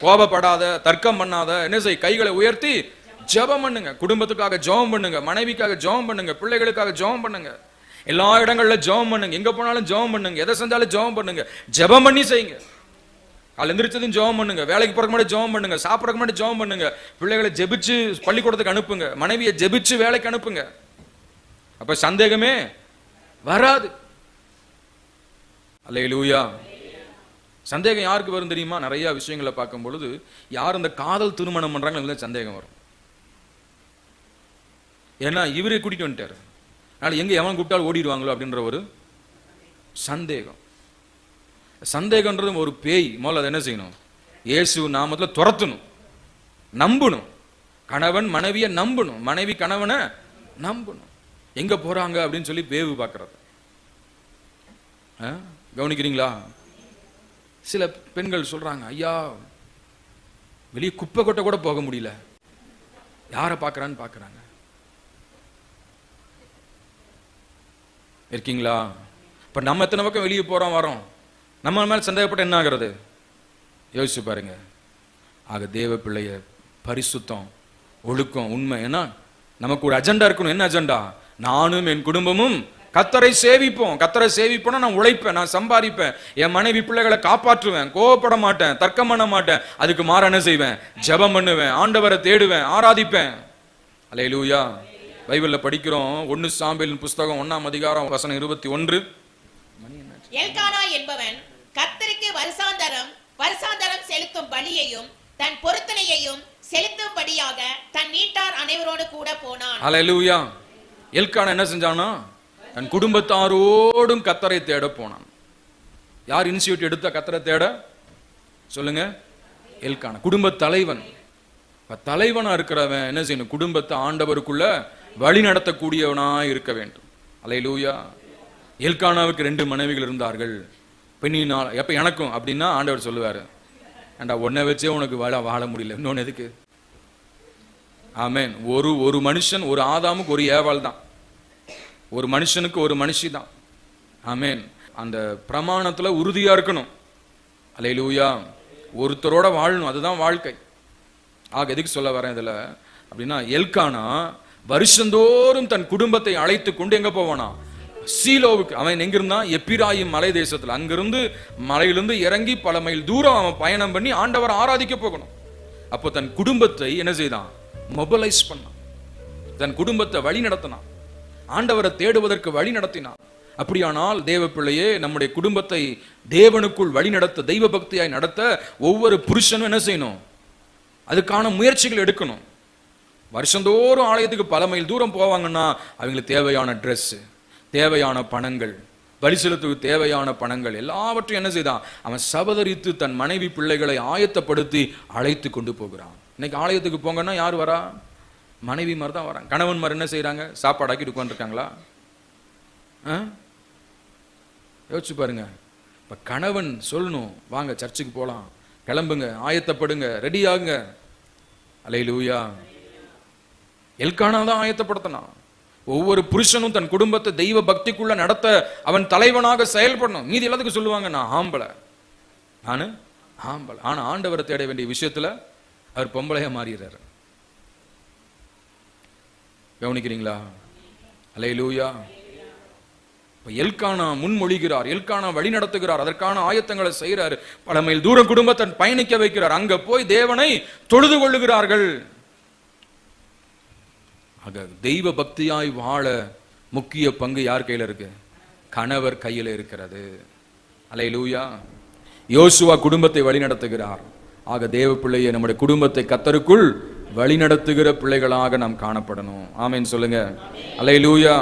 கோபப்படாத, தர்க்கம் பண்ணாத, என்ன செய், கைகளை உயர்த்தி ஜெபம் பண்ணுங்க. குடும்பத்துக்காக ஜெபம் பண்ணுங்க, மனைவிக்காக ஜெபம் பண்ணுங்க, பிள்ளைகளுக்காக ஜெபம் பண்ணுங்க, எல்லா இடங்கள்ல ஜெபம் பண்ணுங்க, எங்க போனாலும் ஜெபம் பண்ணுங்க, எதை செஞ்சாலும் ஜெபம் பண்ணுங்க, ஜெபம் பண்ணி செய்யுங்க. காலை எந்திரிச்சதும் ஜெபம் பண்ணுங்க, வேலைக்கு போறதுக்கு முன்னாடி ஜெபம் பண்ணுங்க, சாப்பிடறதுக்கு முன்னாடி ஜெபம் பண்ணுங்க, பிள்ளைகளை ஜெபிச்சு பள்ளிக்கூடத்துக்கு அனுப்புங்க, மனைவியை ஜெபிச்சு வேலைக்கு அனுப்புங்க. அப்ப சந்தேகமே வராது. அல்லேலூயா. சந்தேகம் யாருக்கு வரும் தெரியுமா? நிறைய விஷயங்களை பார்க்கும் பொழுது யார் இந்த காதல் திருமணம் பண்றாங்க சந்தேகம் வரும். ஏன்னா இவரே கூட்டிட்டு வந்துட்டாரு, அதனால எங்க எவன் கூப்பிட்டாலும் ஓடிடுவாங்களோ அப்படின்ற ஒரு சந்தேகம். சந்தேகம்ன்றது ஒரு பேய். முதல்ல அதை என்ன செய்யணும்? இயேசு நாமத்துல துரத்தணும், நம்பணும். கணவன் மனைவியை நம்பணும், மனைவி கணவனை நம்பணும். எங்க போறாங்க அப்படின்னு சொல்லி பேவு பார்க்கறது. கவனிக்கிறீங்களா? சில பெண்கள் சொல்றாங்க, ஐயா வெளியே குப்பை கொட்ட கூட போக முடியல, யாரை பார்க்கறான்னு பார்க்கறாங்க. இருக்கீங்களா? இப்ப நம்ம எத்தனை பக்கம் வெளியே போறோம் வரோம், நம்ம மேல சந்தேகப்பட்ட என்ன ஆகிறது? யோசிச்சு பாருங்க. ஆக தேவ பிள்ளைய பரிசுத்தம், ஒழுக்கம், உண்மை. ஏன்னா நமக்கு ஒரு அஜெண்டா இருக்கணும். என்ன அஜெண்டா? நானும் என் குடும்பமும் கர்த்தரை சேவிப்போம். கர்த்தரை சேவிப்போனா நான் உழைப்பேன், நான் சம்பாதிப்பேன், என் மனைவி பிள்ளைகளை காப்பாற்றுவேன், கோவப்பட மாட்டேன், தர்க்கம் பண்ண மாட்டேன். அதுக்கு மாற என்ன செய்வேன்? ஜெபம் பண்ணுவேன், ஆண்டவரை தேடுவேன், ஆராதிப்பேன். அல்லேலூயா. பைபிள்ல படிக்கிறோம், 1 சாமுவேல் புஸ்தகம் 1ஆம் அதிகாரம் வசனம் 21. எல்கானா என்பவன் கர்த்தருக்கு வருஷாந்தரம் செலுத்தும் பலியையும் தன் பொருத்தனையையும் செலுத்தும்படியாக தன் வீட்டார் அனைவரோடு கூட போனான். அல்லேலூயா. எல்கானா என்ன செஞ்சானா? தன் குடும்பத்தாரோடும் கர்த்தரை தேட போனான். யார் இனிஷியேட்டிவ் எடுத்த கர்த்தரை தேட? சொல்லுங்க. எல்கானா, குடும்ப தலைவன். தலைவனா இருக்கிறவன் என்ன செய்யணும்? குடும்பத்தை ஆண்டவருக்குள்ள வழி நடத்தக்கூடியவனா இருக்க வேண்டும். அல்லேலூயா. எல்கானாவுக்கு 2 மனைவிகள் இருந்தார்கள். பெண்ணினால் எப்ப எனக்கும் அப்படின்னா ஆண்டவர் சொல்லுவாரு, ஏண்டா ஒன்ன வச்சே உனக்கு வாழ முடியல, இன்னொன்னு எதுக்கு? ஆமென். ஒரு மனுஷன், ஒரு ஆதாமுக்கு ஒரு ஏவாள் தான், ஒரு மனுஷனுக்கு ஒரு மனுஷி தான். ஆமென். அந்த பிரமாணத்துல உறுதியா இருக்கணும். அல்லேலூயா. ஒருத்தரோட வாழணும், அதுதான் வாழ்க்கை. ஆக எதுக்கு சொல்ல வரேன் இதுல அப்படின்னா, எல்கானா வருஷந்தோறும் தன் குடும்பத்தை அழைத்து கொண்டு எங்க போவானா? சீலோவுக்கு. அவன் எங்க இருந்தான்? எப்பிராயிம் மலை தேசத்துல. அங்கிருந்து மலையிலிருந்து இறங்கி பல மைல் தூரம் அவன் பயணம் பண்ணி ஆண்டவர் ஆராதிக்க போகணும். அப்போ தன் குடும்பத்தை என்ன செய்தான்? மொபைலைஸ் பண்ணான், தன் குடும்பத்தை வழி நடத்தினான், ஆண்டவரை தேடுவதற்கு வழி நடத்தினான். அப்படியானால் தேவ பிள்ளையே, நம்முடைய குடும்பத்தை தேவனுக்குள் வழி நடத்த, தெய்வ பக்தியாய் நடத்த ஒவ்வொரு புருஷனும் என்ன செய்யணும்? அதுக்கான முயற்சிகள் எடுக்கணும். வருஷந்தோறும் ஆலயத்துக்கு பல மைல் தூரம் போவாங்கன்னா அவங்களுக்கு தேவையான ட்ரெஸ், தேவையான பணங்கள், பலி செலுத்துக்கு தேவையான பணங்கள் எல்லாவற்றையும் என்ன செய்தான்? அவன் சபதரித்து தன் மனைவி பிள்ளைகளை ஆயத்தப்படுத்தி அழைத்து கொண்டு போகிறான். இன்னைக்கு ஆலயத்துக்கு போங்கன்னா யார் வரா? மனைவி மாதிரி தான் வராங்க. கணவன் மாதிரி என்ன செய்யறாங்க? சாப்பாடு ஆக்கிட்டு உட்காந்துருக்காங்களா? யோசிச்சு பாருங்க. இப்ப கணவன் சொல்லணும், வாங்க சர்ச்சுக்கு போலாம், கிளம்புங்க, ஆயத்தப்படுங்க, ரெடி ஆகுங்க. அல்லேலூயா. எல்கானா தான் ஆயத்தப்படுத்தினான். ஒவ்வொரு புருஷனும் தன் குடும்பத்தை தெய்வ பக்திக்குள்ள நடத்த அவன் தலைவனாக செயல்படணும். மீதி எல்லாத்துக்கும் சொல்லுவாங்க, நான் ஆம்பளை. ஆனா ஆண்டவரை தேட வேண்டிய விஷயத்துல அவர் பொம்பளையா மாறிடுறாரு. கவனிக்கிறீங்களா? அல்லேலூயா. எல்கானா முன்மொழிகிறார், எல்கானா வழி நடத்துகிறார், அதற்கான ஆயத்தங்களை செய்கிறார், பல மைல் தூரம் குடும்பத்தை பயணிக்க வைக்கிறார். அங்க போய் தேவனை தொழுது கொள்ளுகிறார்கள். ஆக தெய்வ பக்தியாய் வாழ முக்கிய பங்கு யார் கையில இருக்கு? கணவர் கையில இருக்கிறது. அல்லேலூயா. யோசுவா குடும்பத்தை வழி நடத்துகிறார். ஆக தேவ பிள்ளையை நம்முடைய குடும்பத்தை கர்த்தருக்குள் வழி நடத்துகிற பிள்ளைகளாக நாம் காணப்படணும். ஆமென் சொல்லுங்க. அல்லேலூயா.